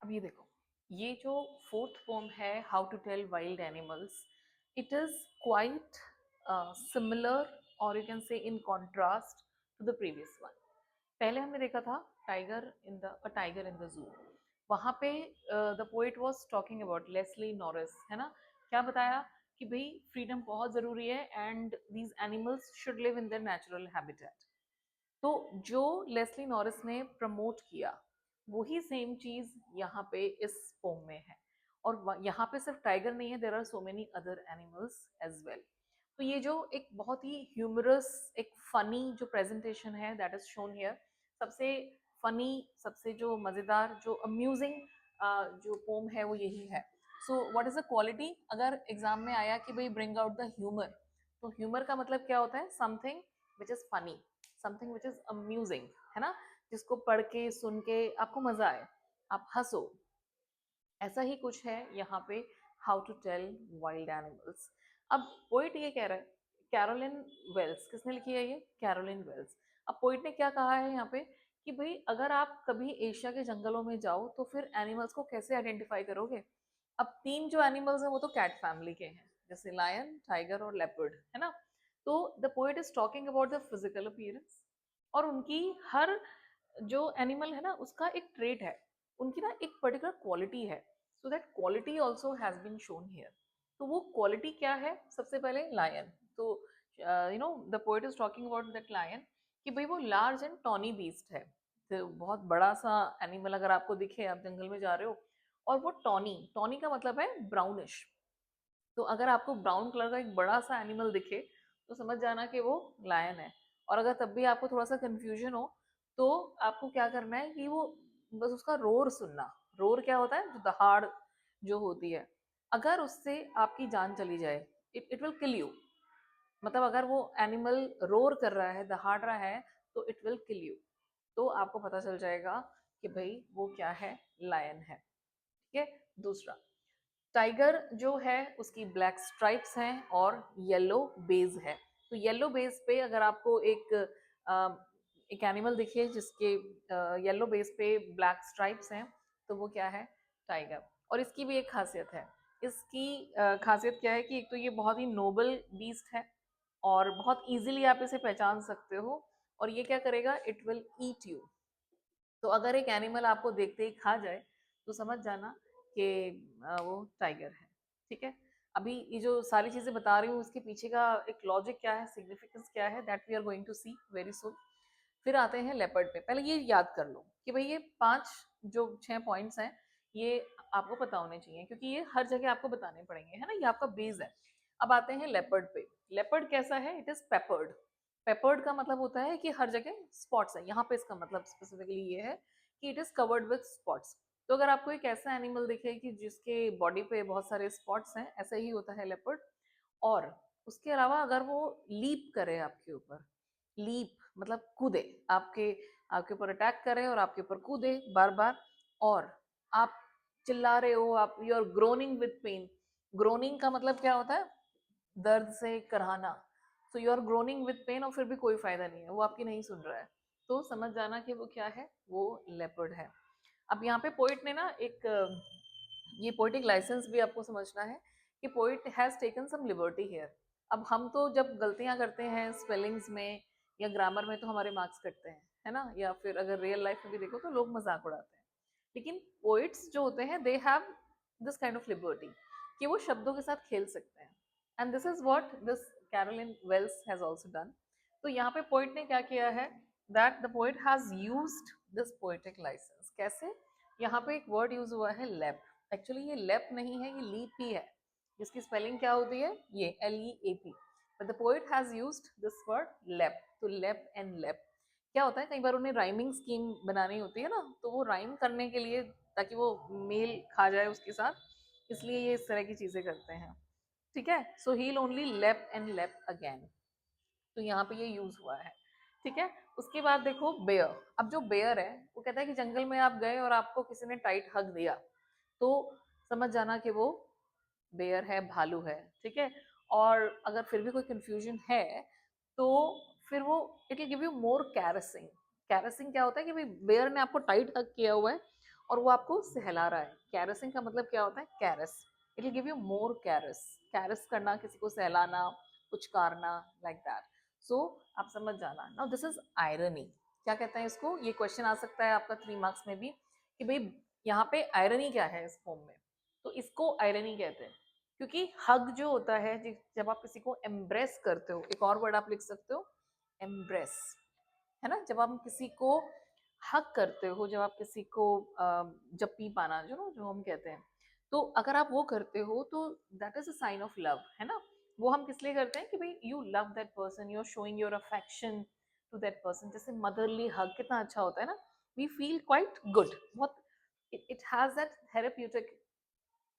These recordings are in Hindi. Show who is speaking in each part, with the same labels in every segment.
Speaker 1: अब ये देखो, ये जो फोर्थ पोम है, how to tell wild animals, it is quite similar, और you can say in contrast to the previous one. पहले हमने देखा था टाइगर इन द जू। वहां पे the poet was talking about Leslie Norris, है ना। क्या बताया कि भाई फ्रीडम बहुत जरूरी है and these animals should live in their natural habitat. तो जो लेस्ली नॉरिस ने प्रमोट किया वही सेम चीज यहाँ पे इस पोम में है। और यहाँ पे सिर्फ टाइगर नहीं है, there are so many other animals as well. तो ये जो एक बहुत ही ह्यूमरस, एक फनी जो प्रेजेंटेशन है दैट इज शोन हियर, सबसे फनी, सबसे जो मजेदार, जो अम्यूजिंग जो पोम है वो यही है। So what is the quality, अगर एग्जाम में आया कि भाई ब्रिंग आउट द ह्यूमर, तो ह्यूमर का मतलब क्या होता है? Something which is funny, something which is amusing, है ना, जिसको पढ़ के सुन के आपको मजा आए, आप हंसो। ऐसा ही कुछ है यहाँ पे, how to tell wild animals. अब पोइट ये कह रहा है, कैरोलिन वेल्स, किसने लिखी है ये? Caroline Wales. अब पोइट ने क्या कहा है यहाँ पे कि भाई अगर आप कभी एशिया के जंगलों में जाओ तो फिर एनिमल्स को कैसे आइडेंटिफाई करोगे? अब तीन जो एनिमल्स हैं वो तो कैट फैमिली के हैं, जैसे लायन, टाइगर और लेपर्ड, है ना। तो the poet is talking about the physical appearance, और उनकी हर जो एनिमल है ना उसका एक ट्रेट है, उनकी ना एक पर्टिकुलर क्वालिटी है। So that quality also has been shown here. तो वो क्वालिटी क्या है? सबसे पहले लायन। तो the poet is talking about that lion कि भाई वो लार्ज एंड टॉनी बीस्ट है। तो बहुत बड़ा सा एनिमल अगर आपको दिखे, आप जंगल में जा रहे हो, और वो टॉनी, टॉनी का मतलब है ब्राउनिश। तो अगर आपको ब्राउन कलर का एक बड़ा सा एनिमल दिखे तो समझ जाना कि वो लायन है। और अगर तब भी आपको थोड़ा सा कंफ्यूजन हो तो आपको क्या करना है कि वो बस उसका रोर सुनना। रोर क्या होता है? जो दहाड़ जो होती है, अगर उससे आपकी जान चली जाए, इट विल किल यू। मतलब अगर वो एनिमल रोर कर रहा है, दहाड़ रहा है, तो इट विल किल यू। तो आपको पता चल जाएगा कि भाई वो क्या है, लायन है। ठीक है। दूसरा, टाइगर जो है उसकी ब्लैक स्ट्राइप्स हैं और येलो बेस है। तो येलो बेस पे अगर आपको एक एनिमल दिखे जिसके येलो बेस पे ब्लैक स्ट्राइप्स हैं, तो वो क्या है? टाइगर। और इसकी भी एक खासियत है, इसकी खासियत क्या है कि एक तो ये बहुत ही नोबल बीस्ट है और बहुत इजीली आप इसे पहचान सकते हो। और ये क्या करेगा? It will eat you. तो अगर एक एनिमल आपको देखते ही खा जाए तो समझ जाना कि वो टाइगर है। ठीक है। अभी ये जो सारी चीजें बता रही हूँ उसके पीछे का एक लॉजिक क्या है, सिग्निफिकेंस क्या है, that we are going to see very soon. फिर आते हैं लेपर्ड पे। पहले ये याद कर लो कि भाई ये पांच जो 6 पॉइंट्स हैं ये आपको पता होने चाहिए, क्योंकि ये हर जगह आपको बताने पड़ेंगे, है ना, ये आपका बेस है। अब आते हैं लेपर्ड पे। लेपर्ड कैसा है? It is peppered. पेपर्ड का मतलब होता है कि हर जगह स्पॉट्स है। यहाँ पे इसका मतलब स्पेसिफिकली ये है कि it is covered with spots. तो अगर आपको एक ऐसा एनिमल दिखे कि जिसके बॉडी पे बहुत सारे स्पॉट्स हैं, ऐसा ही होता है लेपर्ड। और उसके अलावा अगर वो लीप करे आपके ऊपर, लीप मतलब कूदे, आपके आपके ऊपर अटैक करे और आपके ऊपर कूदे बार बार, और आप चिल्ला रहे हो, आप you are groaning with pain. Groaning का मतलब क्या होता है? दर्द से कराहना। So you are groaning with pain और फिर भी कोई फायदा नहीं है, वो आपकी नहीं सुन रहा है, तो समझ जाना कि वो क्या है, वो लेपर्ड है। अब यहाँ पे पोइट ने ना एक ये पोइटिक लाइसेंस भी आपको समझना है कि poet has taken some liberty here. अब हम तो जब गलतियां करते हैं स्पेलिंग्स में या ग्रामर में तो हमारे मार्क्स कटते हैं, है ना, या फिर अगर रियल लाइफ में भी देखो तो लोग मजाक उड़ाते हैं। लेकिन पोइट्स जो होते हैं they have this kind of liberty कि वो शब्दों के साथ खेल सकते हैं। And this is what this Carolyn Wells has also done. तो यहाँ पे पोइट ने क्या किया है, that the poet has used this poetic licence. कैसे? यहाँ पे एक वर्ड यूज हुआ है लेप। एक्चुअली ये लेप नहीं है, ये लीप ही है, जिसकी स्पेलिंग क्या होती है? ये LEAP। But the poet has used this word लेप। तो लेप एंड लेप क्या होता है, कई बार उन्हें राइमिंग स्कीम बनानी होती है ना, तो वो राइम करने के लिए, ताकि वो मेल खा जाए उसके साथ, इसलिए ये इस तरह की चीजें करते हैं। ठीक है। सो ही ओनली लेप एंड लेप अगेन। तो यहाँ पे ये यूज हुआ है। ठीक है। उसके बाद देखो बेयर। अब जो बेयर है वो कहता है कि जंगल में आप गए और आपको किसी ने टाइट हग दिया, तो समझ जाना कि वो बेयर है, भालू है। ठीक है। और अगर फिर भी कोई कंफ्यूजन है तो फिर वो it will give you more caressing. Caressing क्या होता है कि भाई बेयर ने आपको टाइट हग किया हुआ है और वो आपको सहला रहा है। कैरसिंग का मतलब क्या होता है? Caress, it will give you more caress. Caress करना, किसी को सहलाना, पुचकारना, लाइक दैट। सो आप समझ जाना। Now this is irony. क्या कहते हैं इसको? ये क्वेश्चन आ सकता है आपका 3 मार्क्स में भी कि भाई यहाँ पे आयरनी क्या है इस पोम में। तो इसको आयरनी कहते हैं क्योंकि हग जो होता है, जब आप किसी को एम्ब्रेस करते हो, एक और वर्ड आप लिख सकते हो, एम्ब्रेस, है ना। जब आप किसी को हक करते हो, जब आप किसी को जप्पी पाना, जो हम कहते हैं, तो अगर आप वो करते हो तो that is a sign of love, है ना। वो हम किस लिए करते हैं कि भाई you love that person, you are showing your affection to that person. जैसे मदरली हग कितना अच्छा होता है ना, वी फील क्वाइट गुड, बहुत, it has that therapeutic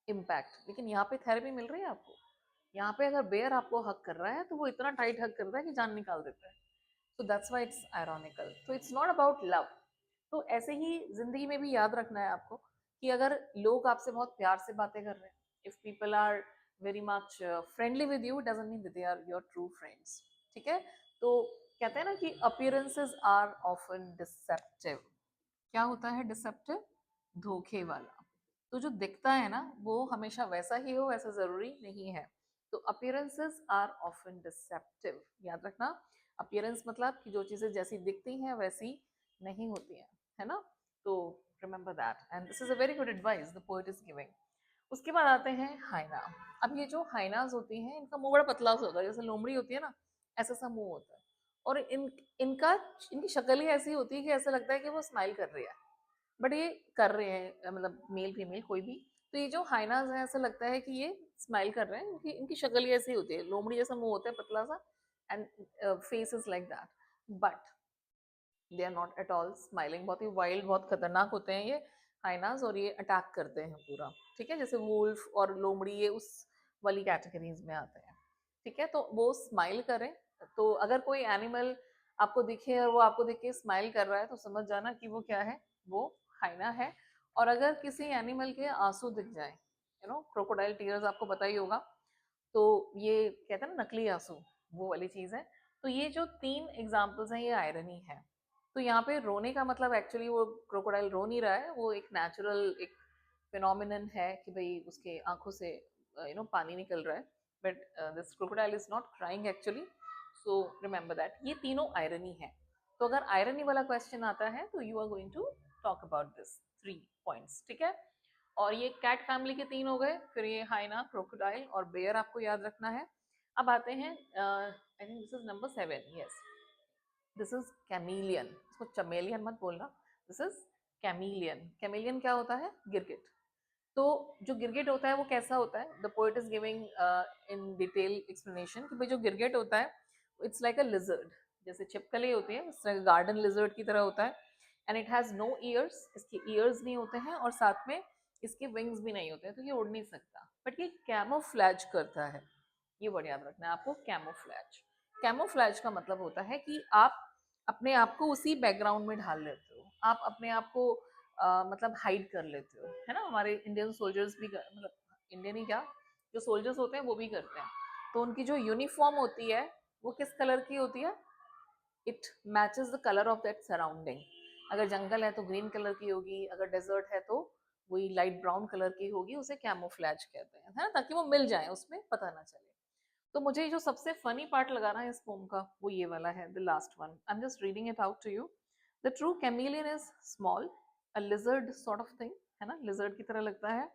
Speaker 1: impact. लेकिन यहाँ पे थेरेपी मिल रही है आपको। यहाँ पे अगर बेयर आपको हक कर रहा है तो वो इतना टाइट हक करता है कि जान निकाल देता है। So that's why it's ironical. So it's not about love. तो ऐसे ही जिंदगी में भी याद रखना है आपको कि अगर लोग आपसे बहुत प्यार से बातें कर रहे हैं, if people are very much friendly with you, it doesn't mean that they are your true friends. ठीक है? तो कहते हैं ना कि appearances are often deceptive. क्या होता है deceptive? धोखे वाला। तो जो दिखता है ना वो हमेशा वैसा ही हो, ऐसा जरूरी नहीं है। तो अपीयरेंसेस आर ऑफन डिसेप्टिव, याद रखना। अपीयरेंस मतलब कि जो चीजें जैसी दिखती हैं वैसी नहीं होती हैं, है ना। तो remember that, and this is a very good advice the poet is giving. उसके बाद आते हैं हाइना। अब ये जो हाइनाज होती हैं इनका मुंह बड़ा पतला सा होता है, जैसे लोमड़ी होती है ना, ऐसा सा मुंह होता है। और इनका इनकी शक्ल ही ऐसी होती है कि ऐसा लगता है कि वो स्माइल कर रही है। बट ये कर रहे हैं, मतलब मेल फीमेल कोई भी। तो ये जो हाइनाज है ऐसा लगता है कि ये स्माइल कर रहे हैं, इनकी इनकी शक्ल ही ऐसी होती है, लोमड़ी जैसा मुंह होता है पतला सा, and face is like that, but they are not at all smiling. बहुत ही वाइल्ड, बहुत खतरनाक होते हैं ये हाइनाज, और ये अटैक करते हैं पूरा। ठीक है, जैसे वुल्फ और लोमड़ी ये उस वाली कैटेगरीज में आते हैं। ठीक है, तो वो स्माइल करें। तो अगर कोई एनिमल आपको दिखे और वो आपको देख के स्माइल कर रहा है तो समझ जाना कि वो क्या है, वो हाइना है। और अगर किसी एनिमल के आंसू दिख जाए, क्रोकोडाइल टीयर्स आपको पता ही होगा, तो ये कहते हैं ना नकली आंसू, वो वाली चीज है। तो ये जो 3 एग्जाम्पल्स हैं ये आयरनी है। तो यहाँ पे रोने का मतलब एक्चुअली वो क्रोकोडाइल रो नहीं रहा है, वो एक नेचुरल एक फिनोमिनन है कि भाई उसके आंखों से पानी निकल रहा है। But this crocodile is not crying actually. So remember that ये तीनों आयरनी है। तो अगर आयरनी वाला क्वेश्चन आता है तो you are going to talk about this 3 points. ठीक है, और ये कैट फैमिली के 3 हो गए, फिर ये हाइना, क्रोकोडाइल और बेयर आपको याद रखना है। अब आते हैं, I think this is number 7, yes, this is chameleon. इसको चमेलियन मत बोलना, दिस इज कैमिलियन। कैमिलियन क्या होता है? गिरगिट। तो जो गिरगिट होता है वो कैसा होता है? The poet is giving in detail explanation कि भाई जो गिरगिट होता है इट्स लाइक अ लिजर्ड, जैसे छिपकली होती है उस तरह गार्डन लिजर्ड की तरह होता है। And it has no ears, इसके ईयर्स नहीं होते हैं, और साथ में इसके विंग्स भी नहीं होते हैं, तो ये उड़ नहीं सकता। बट ये कैमोफ्लैज करता है, ये वर्ड याद रखना है आपको, कैमोफ्लैज। कैमोफ्लैज का मतलब होता है कि आप अपने आप को उसी बैकग्राउंड में ढाल लेते हो, आप अपने आप को मतलब हाइड कर लेते हो, है ना। हमारे इंडियन सोल्जर्स भी मतलब इंडियन ही क्या, जो सोल्जर्स होते हैं वो भी करते हैं। तो उनकी जो यूनिफॉर्म होती है वो किस कलर की होती है? It matches the colour of that surrounding. अगर जंगल है तो ग्रीन कलर की होगी, अगर डेजर्ट है तो वही लाइट ब्राउन कलर की होगी, उसे कैमोफ्लैज कहते हैं, है ना, ताकि वो मिल जाए, उसमें पता ना चले। तो मुझे जो सबसे फनी पार्ट लगा रहा है इस पोम का वो ये वाला है, the last one. I am just reading it out to you. The true chameleon is small, a lizard sort of thing, है ना, लिजर्ड की तरह लगता है।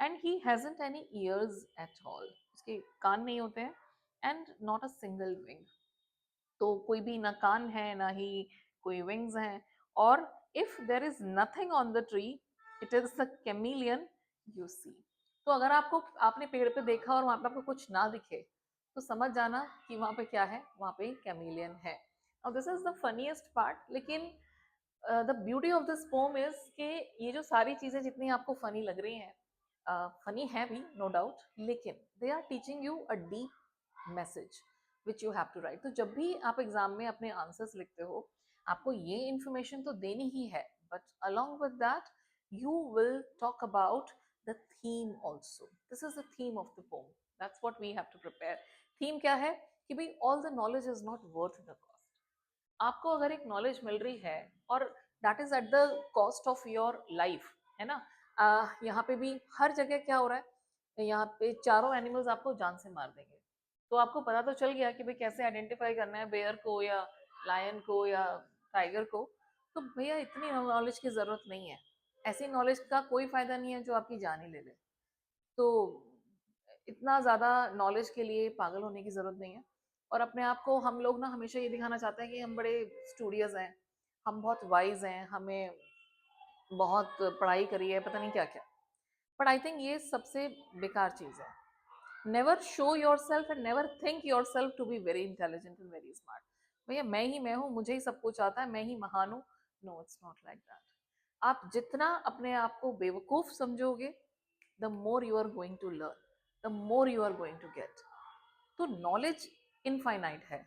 Speaker 1: And he hasn't any ears at all, उसके कान नहीं होते हैं। And not a single wing, तो कोई भी ना कान है ना ही कोई विंग्स हैं। और if there is nothing on the tree, it is the chameleon you see. तो अगर आपको, आपने पेड़ पे देखा और वहां पे आपको कुछ ना दिखे तो समझ जाना कि वहां पे क्या है, वहां पे कैमिलियन है। और this is the funniest part. लेकिन the beauty of this poem is कि ये जो सारी चीजें जितनी आपको फनी लग रही हैं, फनी है भी नो डाउट, लेकिन they are teaching you a deep message which you have to write. तो जब भी आप एग्जाम में अपने आंसर्स लिखते हो आपको ये इन्फॉर्मेशन तो देनी ही है, but along with that you will talk about the theme also. This is the theme of the poem. That's what we have to prepare. Theme क्या है कि भाई all the knowledge is not worth the cost. आपको अगर एक नॉलेज मिल रही है और that is at the cost of your life, है ना। यहाँ पे भी हर जगह क्या हो रहा है, यहाँ पे चारों एनिमल्स आपको जान से मार देंगे। तो आपको पता तो चल गया कि भाई कैसे आइडेंटिफाई करना है बेयर को या लायन को या टाइगर को। तो भैया इतनी नॉलेज की जरूरत नहीं है, ऐसी नॉलेज का कोई फायदा नहीं है जो आपकी जान ही ले ले। तो इतना ज़्यादा नॉलेज के लिए पागल होने की ज़रूरत नहीं है। और अपने आप को हम लोग ना हमेशा ये दिखाना चाहते हैं कि हम बड़े स्टूडियस हैं, हम बहुत वाइज हैं, हमें बहुत पढ़ाई करी है, पता नहीं क्या क्या। बट आई थिंक ये सबसे बेकार चीज़ है। Never show yourself and never think yourself to be very intelligent and very smart. भैया मैं हूँ, मुझे ही सब कुछ आता है, मैं ही महान हूँ। No, it's not like that. आप जितना अपने आप को बेवकूफ समझोगे, the more you are going to learn, the more you are going to get। तो नॉलेज इनफाइनाइट है,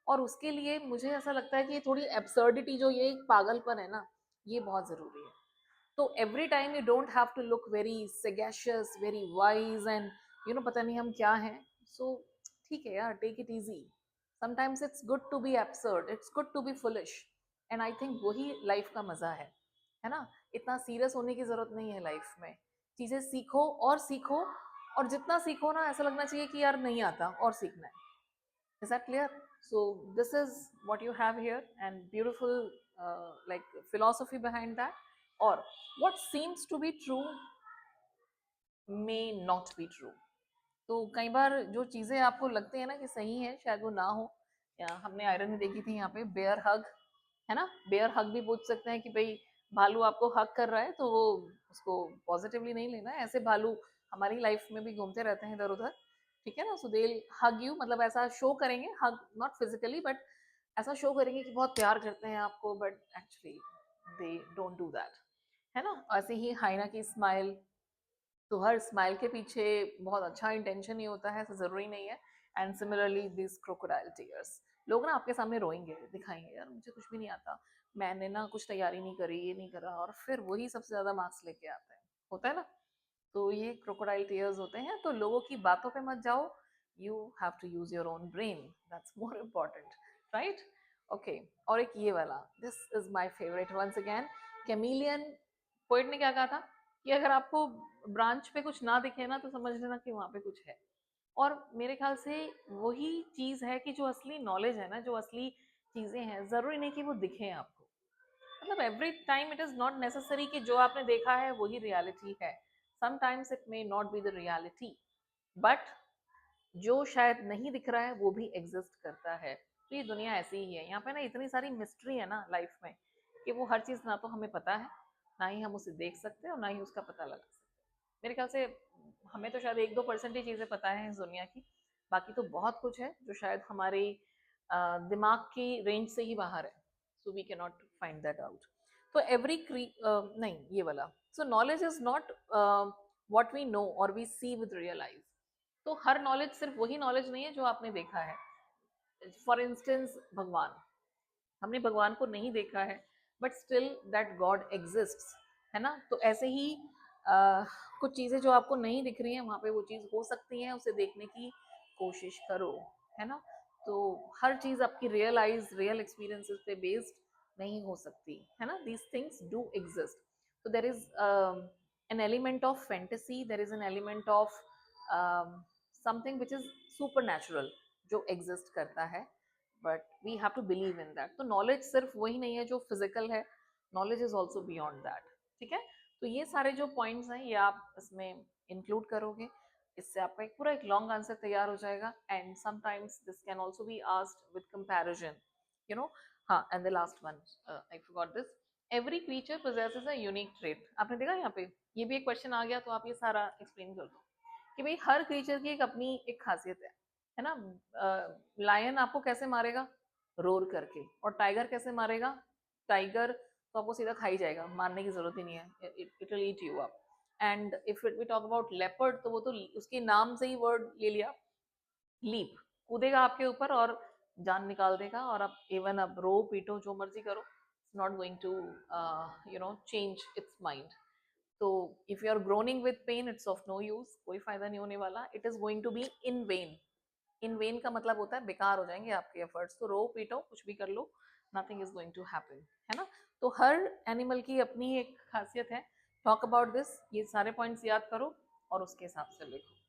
Speaker 1: और उसके लिए मुझे ऐसा लगता है कि ये थोड़ी एब्सर्डिटी, जो ये एक पागलपन है ना, ये बहुत ज़रूरी है। तो every time you don't have to look very sagacious, very wise and पता नहीं हम क्या हैं। सो ठीक है यार, take it easy. Sometimes it's good to be absurd, it's good to be foolish. And I think वही लाइफ का मजा है ना। इतना सीरियस होने की जरूरत नहीं है लाइफ में। चीजें सीखो और सीखो, और जितना सीखो ना ऐसा लगना चाहिए कि यार नहीं आता और सीखना है। Is that clear? So this is what you have here, and beautiful like philosophy behind that. Or what seems to be true may not be true। तो कई बार जो चीजें आपको लगते हैं ना कि सही है, शायद वो ना हो। या हमने आयरन में देखी थी यहाँ पे बेयर हग, है ना। बेयर हग भी पूछ सकते हैं कि भाई भालू आपको हग कर रहा है तो वो उसको पॉजिटिवली नहीं लेना है। ऐसे भालू हमारी लाइफ में भी घूमते रहते हैं इधर उधर, ठीक है ना। सो दे हग यू, मतलब ऐसा शो करेंगे, हग नॉट फिजिकली बट ऐसा शो करेंगे कि बहुत प्यार करते हैं आपको, but actually they don't do that, है ना। ऐसे ही हाइना की स्माइल, तो हर स्माइल के पीछे बहुत अच्छा इंटेंशन ही होता है, ऐसा ज़रूरी नहीं है। And similarly this crocodile tears, लोग ना आपके सामने रोएंगे, दिखाएंगे यार मुझे कुछ भी नहीं आता, मैंने ना कुछ तैयारी नहीं करी, ये नहीं करा, और फिर वही सबसे ज़्यादा मार्क्स लेके आते हैं, होता है ना। तो ये क्रोकोडाइल टीयर्स होते हैं। तो लोगों की बातों पे मत जाओ, you have to use your own brain, that's more important, right. Okay, और एक ये वाला, this is my favourite once again. Chameleon poet ने क्या कहा था कि अगर आपको ब्रांच पे कुछ ना दिखे ना तो समझ लेना कि वहां पे कुछ है। और मेरे ख्याल से वही चीज है कि जो असली नॉलेज है ना, जो असली चीजें हैं, जरूरी नहीं कि वो दिखे आपको। मतलब every time it is not necessary कि जो आपने देखा है वही रियलिटी है। Sometimes it may not be the reality, but जो शायद नहीं दिख रहा है वो भी एग्जिस्ट करता है। तो ये दुनिया ऐसी ही है, यहाँ पे ना इतनी सारी मिस्ट्री है ना लाइफ में, कि वो हर चीज़ ना तो हमें पता है, ना ही हम उसे देख सकते हैं, और ना ही उसका पता लगा सकते हैं। मेरे ख्याल से हमें तो शायद 1-2% ही चीज़ें पता है इस दुनिया की, बाकी तो बहुत कुछ है जो शायद हमारे दिमाग की रेंज से ही बाहर है। So we can not find that out. तो नहीं, ये वाला, so knowledge is not what we know और we see with real eyes. तो हर नॉलेज सिर्फ वही नॉलेज नहीं है जो आपने देखा है। फॉर इंस्टेंस भगवान, हमने भगवान को नहीं देखा है, but still that God exists, है ना। तो ऐसे ही कुछ चीज़ें जो आपको नहीं दिख रही हैं वहाँ पे वो चीज़ हो सकती है, उसे देखने की कोशिश करो, है ना। तो हर चीज़ आपकी रियल आइज, रियल एक्सपीरियंसेस पे बेस्ड नहीं हो सकती, है ना। These things do exist. तो there is an element of fantasy, there is an element of something which is supernatural जो एग्जिस्ट करता है, but we have to believe in that. तो नॉलेज सिर्फ वही नहीं है जो फिजिकल है, knowledge is also beyond that, ठीक है। तो ये सारे जो पॉइंट्स हैं ये आप इसमें इंक्लूड करोगे, इससे आपका एक पूरा एक लॉन्ग आंसर तैयार हो जाएगा। And sometimes this can also be asked with comparison, you know. हाँ, and the last one, I forgot this, every creature possesses a unique trait. आपने देखा यहाँ पे ये भी एक क्वेश्चन आ गया, तो आप ये सारा एक्सप्लेन कर दो कि भाई हर क्रीचर की एक अपनी एक खासियत है ना। लायन आपको कैसे मारेगा, रोर करके। और टाइगर कैसे मारेगा, टाइगर तो आपको सीधा खा ही जाएगा, मारने की जरूरत ही नहीं है, it will eat you up. And if we talk about leopard, तो वो तो उसके नाम से ही वर्ड ले लिया, लीप, कूदेगा आपके ऊपर और जान निकाल देगा। और आप इवन अब रो पीटो जो मर्जी करो, it's not going to change its mind. तो if you are groaning with pain, it's of no use, कोई फायदा नहीं होने वाला, it is going to be in vain. In vain का मतलब होता है बेकार हो जाएंगे आपके एफर्ट्स। तो रो पीटो कुछ भी कर लो, nothing is going to happen, है ना। तो हर एनिमल की अपनी एक खासियत है, टॉक अबाउट दिस, ये सारे पॉइंट्स याद करो और उसके हिसाब से लिखो।